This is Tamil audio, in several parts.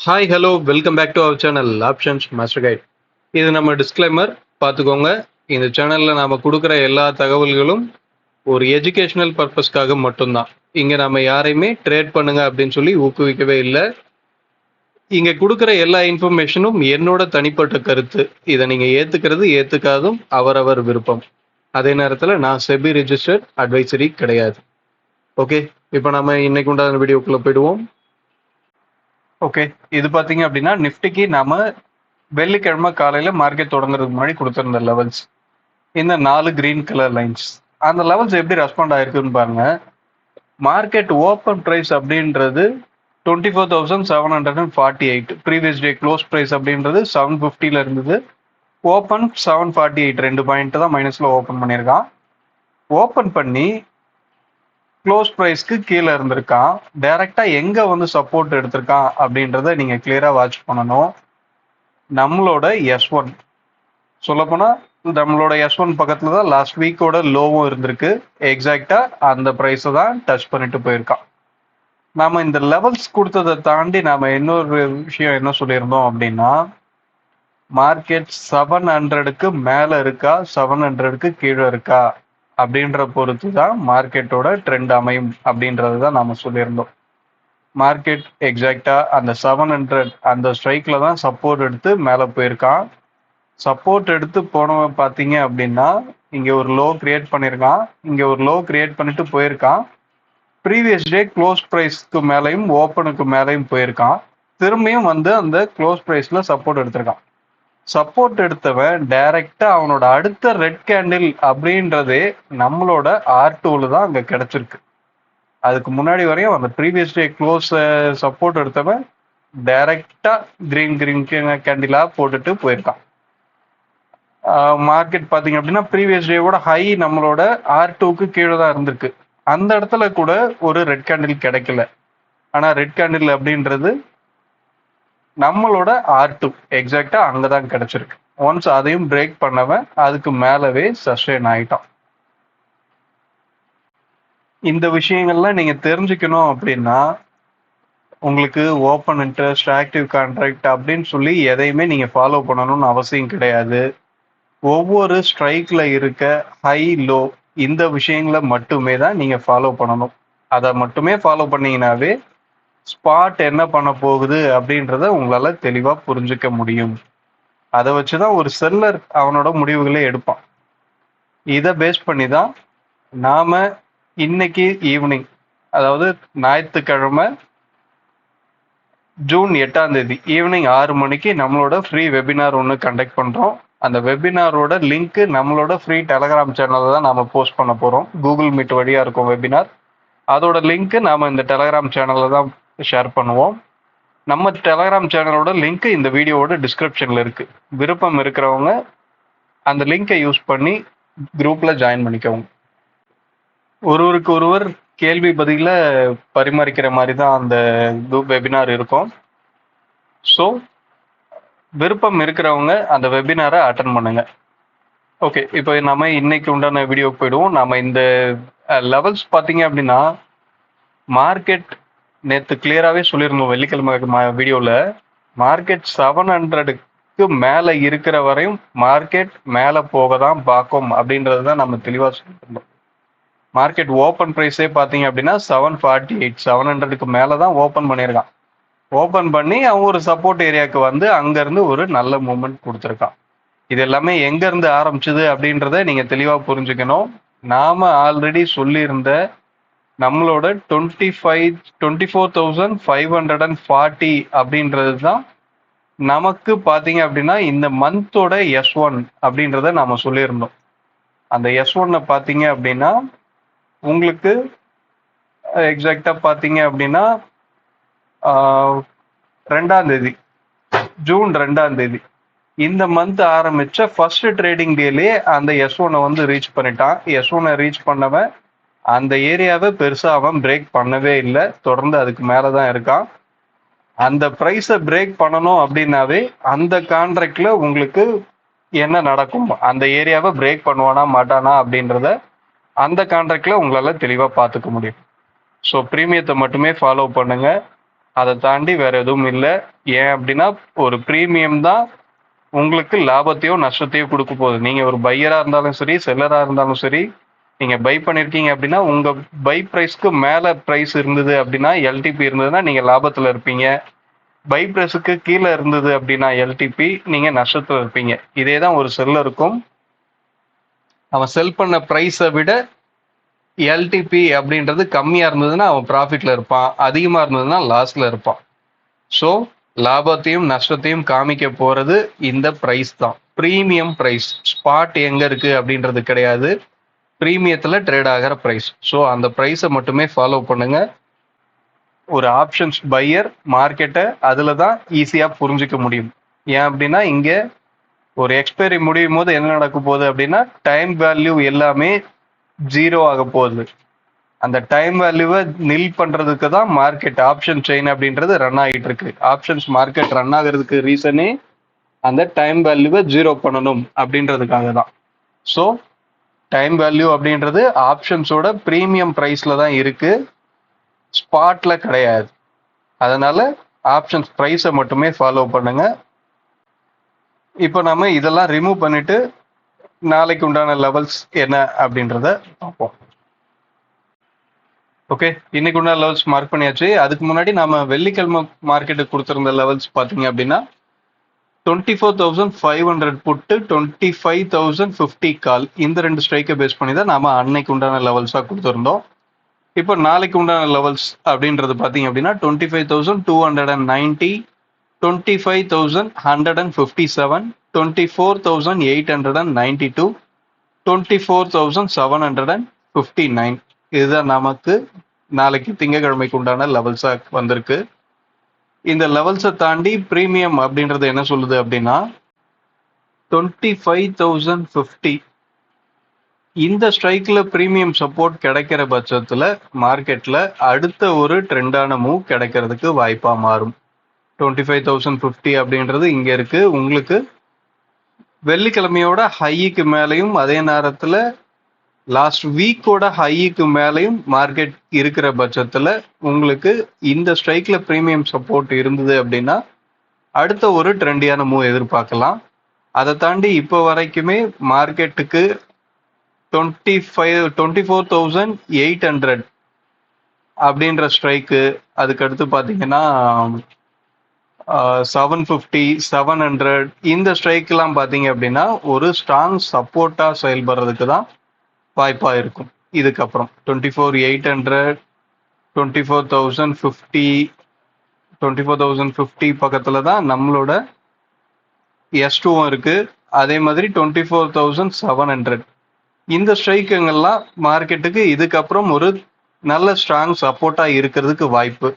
Hi hello welcome back to our channel options master guide. இது நம்ம டிஸ்க்ளைமர் பார்த்துக்கோங்க. இந்த சேனலில் நாம் கொடுக்குற எல்லா தகவல்களும் ஒரு எஜுகேஷனல் பர்பஸ்க்காக மட்டும்தான். இங்கே நம்ம யாரையுமே ட்ரேட் பண்ணுங்க அப்படின்னு சொல்லி ஊக்குவிக்கவே இல்லை. இங்கே கொடுக்குற எல்லா இன்ஃபர்மேஷனும் என்னோட தனிப்பட்ட கருத்து. இதை நீங்கள் ஏற்றுக்கிறது ஏற்றுக்காதும் அவரவர் விருப்பம். அதே நேரத்தில் நான் செபி ரெஜிஸ்டர்ட் அட்வைசரி கிடையாது. ஓகே, இப்போ நம்ம இன்னைக்கு உண்டான வீடியோக்குள்ளே போயிடுவோம். ஓகே, இது பார்த்தீங்க அப்படின்னா நிஃப்டிக்கு நாம வெள்ளிக்கிழமை காலையில மார்க்கெட் தொடங்குறதுக்கு முன்னாடி கொடுத்துருந்த லெவல்ஸ் இந்த 4 கிரீன் கலர் லைன்ஸ். அந்த லெவல்ஸ் எப்படி ரெஸ்பாண்ட் ஆயிருக்குன்னு பாருங்க. மார்க்கெட் ஓப்பன் ப்ரைஸ் அப்படின்றது 24,748. ப்ரீவியஸ் டே க்ளோஸ் ப்ரைஸ் அப்படின்றது 750 இருந்தது. ஓப்பன் 748, 2 பாயிண்ட் தான் மைனஸ்ல ஓப்பன் பண்ணியிருக்கான். ஓப்பன் பண்ணி க்ளோஸ் ப்ரைஸ்க்கு கீழே இருந்திருக்கான். டைரக்டா எங்க வந்து சப்போர்ட் எடுத்திருக்கான் அப்படின்றத நீங்க கிளியரா வாட்ச் பண்ணணும். நம்மளோட S1 சொல்லப்போனா நம்மளோட S1 பக்கத்துல தான் லாஸ்ட் வீக்கோட லோவும் இருந்திருக்கு. எக்ஸாக்டா அந்த ப்ரைஸை தான் டச் பண்ணிட்டு போயிருக்கான். நாம இந்த லெவல்ஸ் கொடுத்ததை தாண்டி நாம இன்னொரு விஷயம் என்ன சொல்லியிருந்தோம் அப்படின்னா, மார்க்கெட் 700க்கு மேல இருக்கா 700க்கு கீழே இருக்கா அப்படின்ற பொறுத்து தான் மார்க்கெட்டோட ட்ரெண்ட் அமையும் அப்படின்றது தான் நாம சொல்லியிருந்தோம். மார்க்கெட் எக்ஸாக்டா அந்த 700 அந்த ஸ்ட்ரைக்ல தான் சப்போர்ட் எடுத்து மேலே போயிருக்கான். சப்போர்ட் எடுத்து போனவன் பார்த்தீங்க அப்படின்னா இங்க ஒரு லோ கிரியேட் பண்ணியிருக்கான். இங்க ஒரு லோ கிரியேட் பண்ணிட்டு போயிருக்கான். ப்ரீவியஸ் டே க்ளோஸ் ப்ரைஸ்க்கு மேலேயும் ஓப்பனுக்கு மேலேயும் போயிருக்கான். திரும்பியும் வந்து அந்த க்ளோஸ் ப்ரைஸ்ல சப்போர்ட் எடுத்திருக்கான். சப்போர்ட் எடுத்தவன் டைரக்டா அவனோட அடுத்த ரெட் கேண்டில் அப்படின்றதே நம்மளோட R2ல தான் அங்க கிடைச்சிருக்கு. அதுக்கு முன்னாடி வரையும் அந்த ப்ரீவியஸ் டே க்ளோஸ் சப்போர்ட் எடுத்தவன் டைரக்டா கிரீன் கேண்டிலா போட்டுட்டு போயிருக்கான். மார்க்கெட் பாத்தீங்க அப்படின்னா ப்ரீவியஸ் டேவோட ஹை நம்மளோட R2க்கு கீழே தான் இருந்திருக்கு. அந்த இடத்துல கூட ஒரு ரெட் கேண்டில் கிடைக்கல. ஆனா ரெட் கேண்டில் அப்படின்றது நம்மளோட R2 எக்ஸாக்டா அங்கதான் கிடைச்சிருக்கு. ஒன்ஸ் அதையும் பிரேக் பண்ணவன் அதுக்கு மேலவே சஸ்டெயின் ஆயிட்டான். இந்த விஷயங்கள்லாம் நீங்க தெரிஞ்சுக்கணும் அப்படின்னா உங்களுக்கு ஓப்பன் இன்ட்ரெஸ்ட், ஆக்டிவ் கான்ட்ராக்ட் அப்படின்னு சொல்லி எதையுமே நீங்க ஃபாலோ பண்ணணும்னு அவசியம் கிடையாது. ஒவ்வொரு ஸ்ட்ரைக்ல இருக்க ஹை லோ இந்த விஷயங்களை மட்டுமே தான் நீங்க ஃபாலோ பண்ணணும். அதை மட்டுமே ஃபாலோ பண்ணீங்கன்னாவே ஸ்பாட் என்ன பண்ண போகுது அப்படின்றத உங்களால தெளிவா புரிஞ்சுக்க முடியும். அதை வச்சுதான் ஒரு செல்லர் அவனோட முடிவுகளை எடுப்பான். இதை பேஸ் பண்ணி தான் நாம இன்னைக்கு ஈவினிங், அதாவது ஞாயிற்றுக்கிழமை ஜூன் 8 ஈவினிங் 6 மணிக்கு நம்மளோட ஃப்ரீ வெபினார் ஒன்று கண்டக்ட் பண்றோம். அந்த வெபினாரோட லிங்க் நம்மளோட ஃப்ரீ டெலகிராம் சேனல்ல தான் நாம போஸ்ட் பண்ண போறோம். கூகுள் மீட் வழியா இருக்கும் வெபினார். அதோட லிங்க் நாம இந்த டெலகிராம் சேனல்ல தான் ஷேர் பண்ணுவோம். நம்ம டெலகிராம் சேனலோட லிங்க் இந்த வீடியோவோட டிஸ்கிரிப்ஷன்ல இருக்கு. விருப்பம் இருக்கிறவங்க அந்த லிங்கை யூஸ் பண்ணி குரூப்ல ஜாயின் பண்ணிக்கோங்க. ஒருவருக்கு ஒருவர் கேள்வி பதில பரிமாறிக்கிற மாதிரி தான் அந்த குரூப் வெபினார் இருக்கும். ஸோ விருப்பம் இருக்கிறவங்க அந்த வெபினாரை அட்டன் பண்ணுங்க. ஓகே, இப்போ நம்ம இன்னைக்கு உண்டான வீடியோக்கு போயிடுவோம். நம்ம இந்த லெவல்ஸ் பார்த்தீங்க அப்படின்னா மார்க்கெட் நேற்று கிளியராகவே சொல்லியிருந்தோம். வெள்ளிக்கிழமை வீடியோவில் மார்க்கெட் 700க்கு மேலே இருக்கிற வரையும் மார்க்கெட் மேலே போக தான் பார்க்கும் அப்படின்றது தான் நம்ம தெளிவாக சொல்லியிருந்தோம். மார்க்கெட் ஓப்பன் ப்ரைஸே பார்த்தீங்க அப்படின்னா 748, 700க்கு மேலே தான் ஓப்பன் பண்ணியிருக்கான். ஓப்பன் பண்ணி அவன் ஒரு சப்போர்ட் ஏரியாவுக்கு வந்து அங்கேருந்து ஒரு நல்ல மூமெண்ட் கொடுத்துருக்கான். இது எல்லாமே எங்கேருந்து ஆரம்பிச்சுது அப்படின்றத நீங்கள் தெளிவாக புரிஞ்சுக்கணும். நாம் ஆல்ரெடி சொல்லியிருந்த நம்மளோட 24,540 அப்படின்றது தான் நமக்கு பார்த்தீங்க அப்படின்னா இந்த மந்தோட S1 அப்படின்றத நாம சொல்லியிருந்தோம். அந்த S1 பார்த்தீங்க அப்படின்னா உங்களுக்கு எக்ஸாக்டா பார்த்தீங்க அப்படின்னா 2 ஜூன் 2 இந்த மந்த் ஆரம்பிச்ச ஃபர்ஸ்ட் ட்ரேடிங் டேலே அந்த S1 வந்து ரீச் பண்ணிட்டான். S1 ரீச் பண்ணவன் அந்த ஏரியாவை பெருசா அவன் பிரேக் பண்ணவே இல்லை. தொடர்ந்து அதுக்கு மேலதான் இருக்கான். அந்த ப்ரைஸை பிரேக் பண்ணணும் அப்படின்னாவே அந்த கான்ட்ராக்ட்ல உங்களுக்கு என்ன நடக்கும், அந்த ஏரியாவை பிரேக் பண்ணுவானா மாட்டானா அப்படின்றத அந்த கான்ட்ராக்ட்ல உங்களால தெளிவா பார்த்துக்க முடியும். ஸோ ப்ரீமியத்தை மட்டுமே ஃபாலோ பண்ணுங்க. அதை தாண்டி வேற எதுவும் இல்லை. ஏன் அப்படின்னா ஒரு ப்ரீமியம் தான் உங்களுக்கு லாபத்தையோ நஷ்டத்தையோ கொடுக்க போகுது. நீங்க ஒரு பையரா இருந்தாலும் சரி, செல்லரா இருந்தாலும் சரி, நீங்க பை பண்ணிருக்கீங்க அப்படின்னா உங்க பை பிரைஸ்க்கு மேல பிரைஸ் இருந்தது அப்படின்னா, எல்டிபி இருந்ததுன்னா நீங்க லாபத்துல இருப்பீங்க. பை பிரைஸுக்கு கீழே இருந்தது அப்படின்னா எல்டிபி, நீங்க நஷ்டத்துல இருப்பீங்க. இதே தான் ஒரு செல்லருக்கும். அவன் செல் பண்ண பிரைஸை விட எல்டிபி அப்படின்றது கம்மியா இருந்ததுன்னா அவன் ப்ராஃபிட்ல இருப்பான், அதிகமா இருந்ததுன்னா லாஸ்ல இருப்பான். ஸோ லாபத்தையும் நஷ்டத்தையும் காமிக்க போறது இந்த பிரைஸ் தான். Premium price. ஸ்பாட் எங்க இருக்கு அப்படின்றது கிடையாது, ப்ரீமியத்துல ட்ரேட் ஆகிற பிரைஸ். ஸோ அந்த பிரைஸை மட்டுமே ஃபாலோ பண்ணுங்க. ஒரு ஆப்ஷன்ஸ் பையர் மார்க்கெட்டை அதுல தான் ஈஸியா புரிஞ்சுக்க முடியும். ஏன் அப்படின்னா இங்க ஒரு எக்ஸ்பைரி முடியும் போது என்ன நடக்க போகுது அப்படின்னா டைம் வேல்யூ எல்லாமே ஜீரோ ஆக போகுது. அந்த டைம் வேல்யூவை நில் பண்றதுக்கு தான் மார்க்கெட் ஆப்ஷன் செயின் அப்படின்றது ரன் ஆகிட்டு இருக்கு. ஆப்ஷன்ஸ் மார்க்கெட் ரன் ஆகிறதுக்கு ரீசனே அந்த டைம் வேல்யூவை ஜீரோ பண்ணணும் அப்படின்றதுக்காக தான். ஸோ டைம் வேல்யூ அப்படின்றது ஆப்ஷன்ஸோட ப்ரீமியம் பிரைஸ்ல தான் இருக்கு, ஸ்பாட்ல கிடையாது. அதனால ஆப்ஷன்ஸ் பிரைஸை மட்டுமே ஃபாலோ பண்ணுங்க. இப்போ நம்ம இதெல்லாம் ரிமூவ் பண்ணிட்டு நாளைக்கு உண்டான லெவல்ஸ் என்ன அப்படின்றத பார்ப்போம். ஓகே, இன்னைக்கு உண்டான லெவல்ஸ் மார்க் பண்ணியாச்சு. அதுக்கு முன்னாடி நாம வெள்ளிக்கிழமை மார்க்கெட்டுக்கு கொடுத்துருந்த லெவல்ஸ் பார்த்தீங்க அப்படின்னா 24,500 புட்டு 25,050 கால், இந்த ரெண்டு ஸ்ட்ரைக்கை பேஸ் பண்ணி தான் நாம அன்னைக்கு உண்டான லெவல்ஸாக கொடுத்துருந்தோம். இப்போ நாளைக்கு உண்டான லெவல்ஸ் அப்படின்றது பார்த்தீங்க அப்படின்னா 25,290, 25,157, 24,892, 24,759. இதுதான் நமக்கு நாளைக்கு திங்கக்கிழமைக்கு உண்டான லெவல்ஸா வந்திருக்கு. இந்த லெவல்ஸை தாண்டி ப்ரீமியம் அப்படின்றது என்ன சொல்லுது அப்படின்னா 25,050 இந்த ஸ்ட்ரைக்ல ப்ரீமியம் சப்போர்ட் கிடைக்கிற பட்சத்துல மார்க்கெட்ல அடுத்த ஒரு ட்ரெண்டான மூவ் கிடைக்கிறதுக்கு வாய்ப்பா மாறும். 25,050 அப்படின்றது இங்க இருக்கு. உங்களுக்கு வெள்ளிக்கிழமையோட ஹைக்கு மேலையும் அதே நேரத்துல லாஸ்ட் வீக்கோட ஹைக்கு மேலையும் மார்க்கெட் இருக்கிற பட்சத்துல உங்களுக்கு இந்த ஸ்ட்ரைக்ல ப்ரீமியம் சப்போர்ட் இருந்தது அப்படின்னா அடுத்த ஒரு ட்ரெண்டியான மூவ் எதிர்பார்க்கலாம். அதை தாண்டி இப்போ வரைக்குமே மார்க்கெட்டுக்கு 24,800 அப்படின்ற ஸ்ட்ரைக்கு, அதுக்கடுத்து பார்த்தீங்கன்னா 750, 700 இந்த ஸ்ட்ரைக்லாம் பார்த்தீங்க அப்படின்னா ஒரு ஸ்ட்ராங் சப்போர்ட்டா செயல்படுறதுக்கு தான் வாய்ப்பா இருக்கும். இதுக்கப்புறம் 24,800, 24,050, 24,050 பக்கத்துல தான் நம்மளோட S2 இருக்கு. அதே மாதிரி 24,700 இந்த ஸ்ட்ரைக்குங்கெல்லாம் மார்க்கெட்டுக்கு இதுக்கப்புறம் ஒரு நல்ல ஸ்ட்ராங் சப்போர்ட்டா இருக்கிறதுக்கு வாய்ப்பு.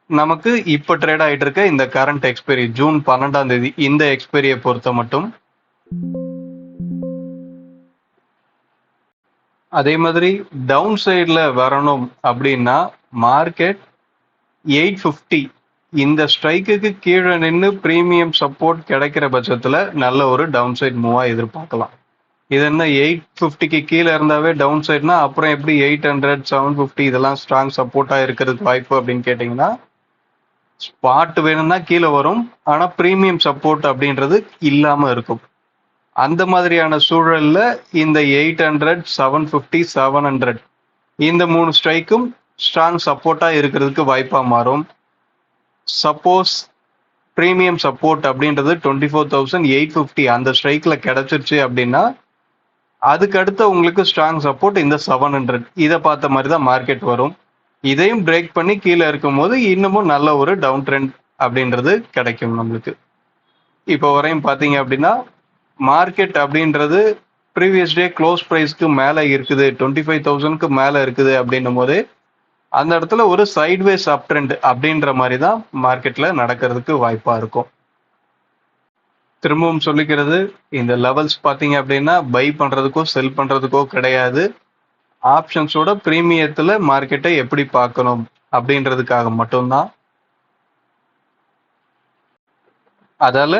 நமக்கு இப்ப ட்ரேட் ஆயிட்டு இருக்க இந்த கரண்ட் எக்ஸ்பைரி ஜூன் 12ஆம் தேதி இந்த எக்ஸ்பைரியை பொறுத்த மட்டும். அதே மாதிரி டவுன் சைட்ல வரணும் அப்படின்னா மார்க்கெட் 850 இந்த ஸ்ட்ரைக்குக்கு கீழே நின்று ப்ரீமியம் சப்போர்ட் கிடைக்கிற பட்சத்துல நல்ல ஒரு டவுன் சைட் மூவா எதிர்பார்க்கலாம். இது என்ன 850க்கு கீழே இருந்தாவே டவுன் சைட்னா அப்புறம் எப்படி 800, 750 இதெல்லாம் ஸ்ட்ராங் சப்போர்ட்டா இருக்கிறதுக்கு வாய்ப்பு அப்படின்னு கேட்டீங்கன்னா ஸ்பாட் வேணும்னா கீழே வரும், ஆனா ப்ரீமியம் சப்போர்ட் அப்படின்றது இல்லாம இருக்கும். அந்த மாதிரியான சூழல்ல இந்த 800, 750, 700 இந்த மூணு ஸ்ட்ரைக்கும் ஸ்ட்ராங் சப்போர்ட்டா இருக்கிறதுக்கு வாய்ப்பா மாறும். சப்போஸ் ப்ரீமியம் சப்போர்ட் அப்படின்றது 24,850 அந்த ஸ்ட்ரைக்ல கிடைச்சிருச்சு அப்படின்னா அதுக்கு அடுத்த உங்களுக்கு ஸ்ட்ராங் சப்போர்ட் இந்த 700 இதை பார்த்த மாதிரி தான் மார்க்கெட் வரும். இதையும் பிரேக் பண்ணி கீழே இருக்கும்போது இன்னமும் நல்ல ஒரு டவுன் ட்ரெண்ட் அப்படின்றது கிடைக்கும் நம்மளுக்கு. இப்போ வரையும் பார்த்தீங்க அப்படின்னா மார்க்கெட் அப்படின்றது ப்ரீவியஸ் டே க்ளோஸ் ப்ரைஸ்க்கு மேலே இருக்குது, 25,000க்கு மேலே இருக்குது அப்படின்னும் போது அந்த இடத்துல ஒரு சைட்வேஸ் அப் ட்ரெண்ட் அப்படின்ற மாதிரி தான் மார்க்கெட்ல நடக்கிறதுக்கு வாய்ப்பா இருக்கும். திரும்பவும் சொல்லிக்கிறது, இந்த லெவல்ஸ் பார்த்தீங்க அப்படின்னா பை பண்றதுக்கோ செல் பண்றதுக்கோ கிடையாது, ஆப்ஷன்ஸோட ப்ரீமியத்துல மார்க்கெட்டை எப்படி பார்க்கணும் அப்படின்றதுக்காக மட்டும்தான். அதால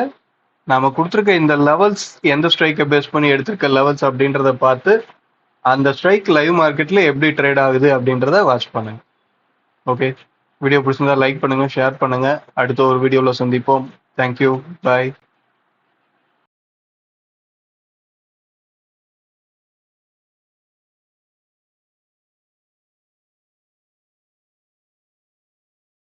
நாம கொடுத்துருக்க இந்த லெவல்ஸ் எந்த ஸ்ட்ரைக்கை பேஸ் பண்ணி எடுத்திருக்க லெவல்ஸ் அப்படின்றத பார்த்து அந்த ஸ்ட்ரைக் லைவ் மார்க்கெட்ல எப்படி ட்ரேட் ஆகுது அப்படின்றத வாட்ச் பண்ணுங்க. ஓகே, வீடியோ பிடிச்சிருந்தா லைக் பண்ணுங்க, ஷேர் பண்ணுங்க. அடுத்த ஒரு வீடியோவில் சந்திப்போம். தேங்க்யூ, பாய்.